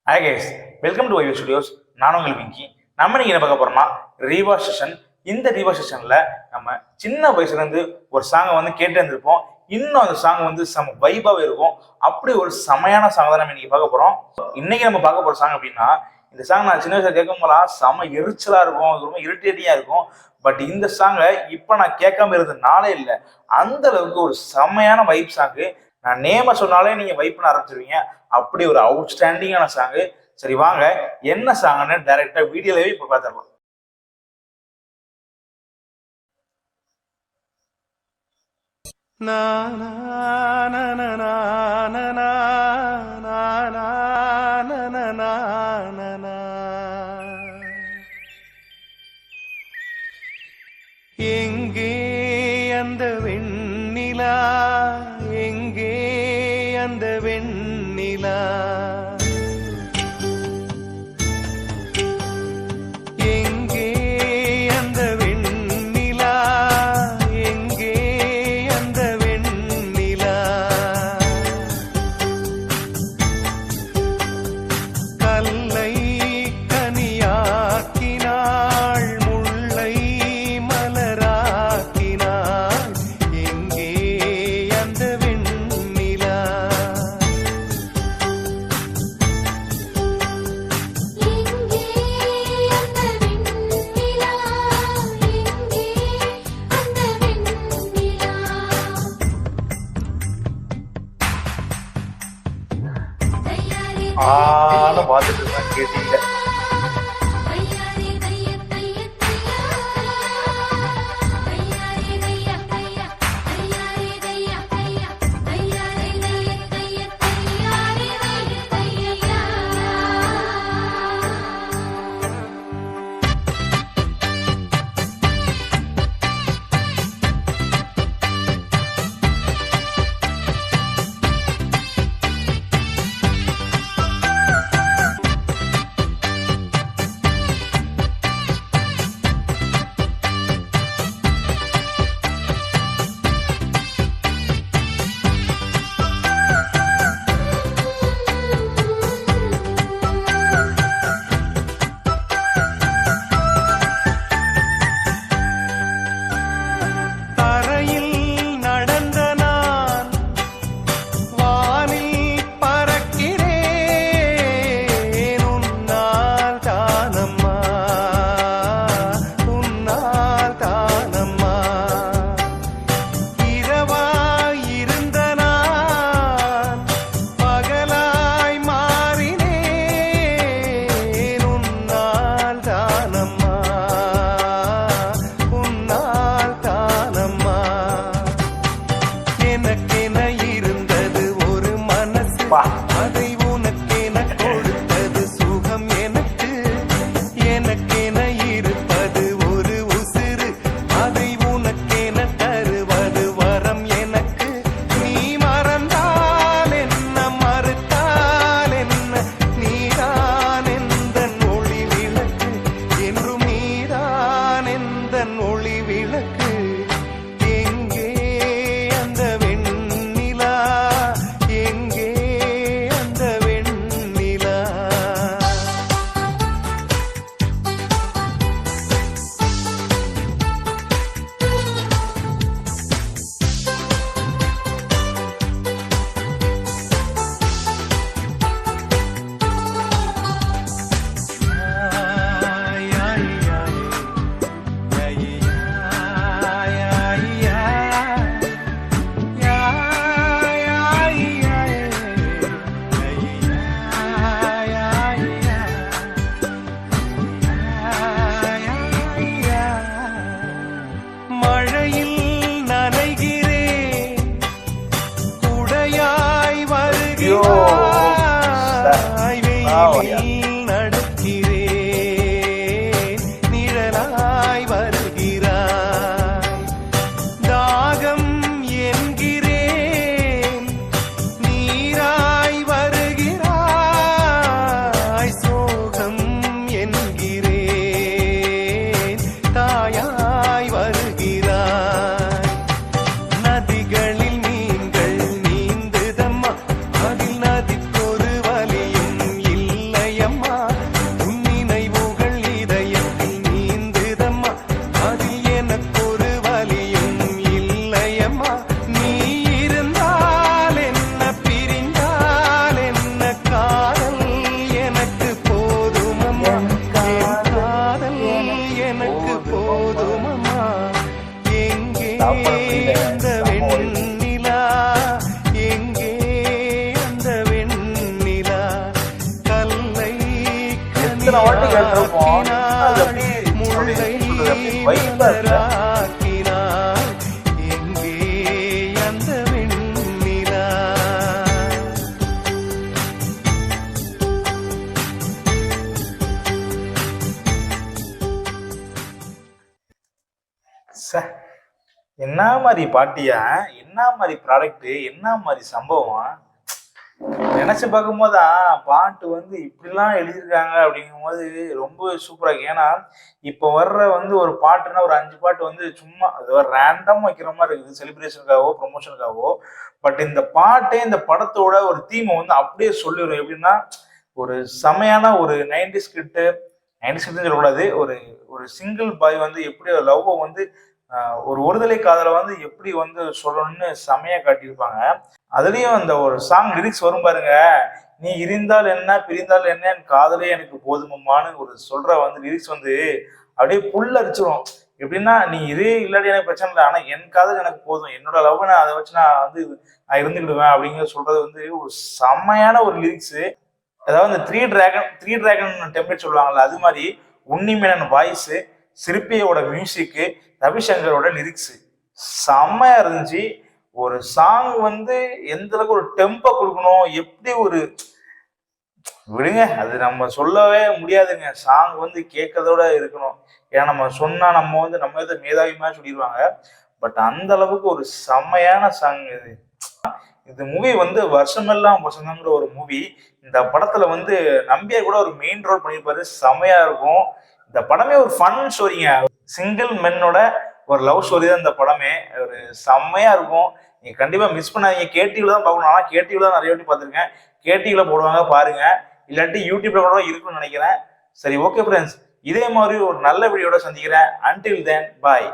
Hi guys, welcome to YY studios. நான் உங்கள் விங்கி. நம்ம இன்னைக்கு என்ன பார்க்க போறோம்னா ரீவா செஷன். இந்த ரீவா செஷன்ல நம்ம சின்ன வயசுல இருந்து ஒரு சாங்கை கேட்டு இருந்திருப்போம். இன்னும் அந்த சாங் செம வைபாவே இருக்கும். அப்படி ஒரு செமையான சாங் தான் நம்ம இன்னைக்கு பார்க்க போறோம். இன்னைக்கு நம்ம பார்க்க போற சாங் அப்படின்னா, இந்த சாங் நான் சின்ன வயசுல கேட்கும் போதெல்லாம் செம எரிச்சலா இருக்கும், ரொம்ப இரிட்டேட்டிங்கா இருக்கும். பட் இந்த சாங்கை இப்ப நான் கேட்காம இருந்த நாளே இல்லை. அந்த அளவுக்கு ஒரு செமையான வைப் சாங்கு. நான் நேம சொன்னாலே நீங்க வைப் பண்ண ஆரம்பிச்சிருவீங்க. அப்படி ஒரு அவுட்ஸ்டாண்டிங்கான சாங்கு. சரி வாங்க, என்ன சாங்னு டைரக்டா வீடியோலவே இப்ப பார்த்துடலாம். எங்கே அந்த வெண்ணிலா, எங்கே அந்த வெண்ணிலா, எங்கே அந்த வெண்ணிலா, எங்கே அந்த வெண்ணிலா, கல்லை கனியாக்கினாள், முல்லை மலராக்கினாள், எங்கே அந்த வெண்ணிலா, எங்கே அந்த வெண்ணிலா, எங்கே அந்த வெண்ணிலா, தையாரே பார்த்துட்டு இருக்கேன், கேட்டீங்க. தையாரே தைய தைய தையா, தையாரே தைய தையா, தையாரே தைய தையா, தையாரே தைய தைய தையாரே தைய தையா. தரையில் நடந்த நான் வானில் பறக்கிறேன், உன்னால் தானம்மா, உன்னால் தானம்மா, இரவாய் இருந்த நான் பகலாய் மாறினேன், உன்னால் தானம்மா, உன்னால் தானம்மா, எனக்கென இருந்தது ஒரு மனசு, பா. அதை உனக்கென கொடுத்தது சுகம் எனக்கு, எனக்கென இருப்பது ஒரு உசிறு, அதை உனக்கென தருவது வரம் எனக்கு, நீ மறந்தால் என்ன, மறுத்தால் என்ன, நீதான் எந்தன் ஒளி விளக்கு, என்றும் நீதான் எந்தன் ஒளி விளக்கு, எங்கே அந்த வெண்ணிலா, எங்கே அந்த வெண்ணிலா. ஆய் ஆய் ஆய், ஆய் ஆய் ஆய் மழையில் நனைகிறேன், குடையாய் வருகிறாய், வெயிலில் நடக்கிறேன், நிழலாய் வருகிறாய், தாகம் என்கிறேன், நீராய் வருகிறாய், சோகம் என்கிறேன், தாயாய் வருகிறாய், நதிகளில் மீன்கள் நீந்துதம்மா, அதில் நதிக்கொரு வலியும் இல்லை எத்தனை வாட்டி கேட்டிருப்போம். அது அப்படியே வைப்பா இருக்கு. எங்கே அந்த வெண்ணிலா? என்ன மாதிரி பாட்டியா, என்ன மாதிரி ப்ராடக்ட், என்ன மாதிரி சம்பவம். நினைச்சு பார்க்கும்போதுதான் பாட்டு வந்து இப்படிலாம் எழுதியிருக்காங்க அப்படிங்கும் போது ரொம்ப சூப்பரா இருக்கு. ஏன்னா இப்ப வர்ற வந்து ஒரு பாட்டுன்னா ஒரு 5 பாட்டு வந்து சும்மா அது ரேண்டம் வைக்கிற மாதிரி இருக்குது, செலிப்ரேஷனுக்காகவோ ப்ரொமோஷனுக்காகவோ. பட் இந்த பாட்டே இந்த படத்தோட ஒரு தீமை வந்து அப்படியே சொல்லிடும். எப்படின்னா ஒரு செமையான ஒரு 90s கிட்டு 90s கிட்டு சொல்லக்கூடாது, ஒரு ஒரு சிங்கிள் பாய் வந்து எப்படி லவ்வை வந்து ஒரு ஒருதலை காதலை வந்து எப்படி வந்து சொல்லணும்னு செமையா காட்டியிருப்பாங்க. அதுலயும் அந்த ஒரு சாங் லிரிக்ஸ் வரும் பாருங்க, நீ இருந்தால் என்ன பிரிந்தால் என்ன என் காதலே எனக்கு போதுமம்மான்னு ஒரு சொல்ற வந்து லிரிக்ஸ் வந்து அப்படியே புல்லரிச்சிரும். எப்படின்னா நீ இதே இல்லாட்டி எனக்கு பிரச்சனை இல்லை, ஆனா என் காதல் எனக்கு போதும், என்னோட லவ் நான் அதை வச்சு நான் வந்து நான் இருந்துக்கிடுவேன் அப்படிங்கிற சொல்றது வந்து ஒரு செம்மையான ஒரு லிரிக்ஸ். அதாவது இந்த த்ரீ டிராகன் டெம்ப்ளேட் சொல்லுவாங்கல்ல, அது மாதிரி உன்னிமேனன் வாய்ஸ், சிற்பியோட மியூசிக்கு, ரவிசங்கரோட லிரிக்ஸ் செம்மையா இருந்துச்சு. ஒரு சாங் வந்து எந்த அளவுக்கு ஒரு டெம்போ கொடுக்கணும், எப்படி ஒரு விடுங்க அது நம்ம சொல்லவே முடியாதுங்க. சாங் வந்து கேட்கறதோட இருக்கணும். ஏன்னா நம்ம சொன்னா நம்ம வந்து நம்ம இதை மேதாவிமா சொல்லிடுவாங்க. பட் அந்த அளவுக்கு ஒரு செம்மையான சாங் இது. இந்த மூவி வந்து வருஷமெல்லாம் வசந்தங்கிற ஒரு மூவி. இந்த படத்துல வந்து நம்பியார் கூட ஒரு மெயின் ரோல் பண்ணியிருப்பாரு, செம்மையா இருக்கும். இந்த படமே ஒரு ஃபன் ஸ்டோரிங்க, சிங்கிள் மென்னோட ஒரு லவ் ஸ்டோரி தான் இந்த படமே. ஒரு செம்மையா இருக்கும். நீங்க கண்டிப்பா மிஸ் பண்ணாதீங்க. கேடிவில தான் பார்க்கணும். ஆனால் கேடிவில தான் நிறைய வாட்டி பார்த்துருக்கேன். கேடிவில போடுவாங்க பாருங்க, இல்லாட்டி யூடியூப்ல கூட இருக்குன்னு நினைக்கிறேன். சரி, ஓகே ஃப்ரெண்ட்ஸ், இதே மாதிரி ஒரு நல்ல வீடியோட சந்திக்கிறேன். அன்டில் தென் பாய்.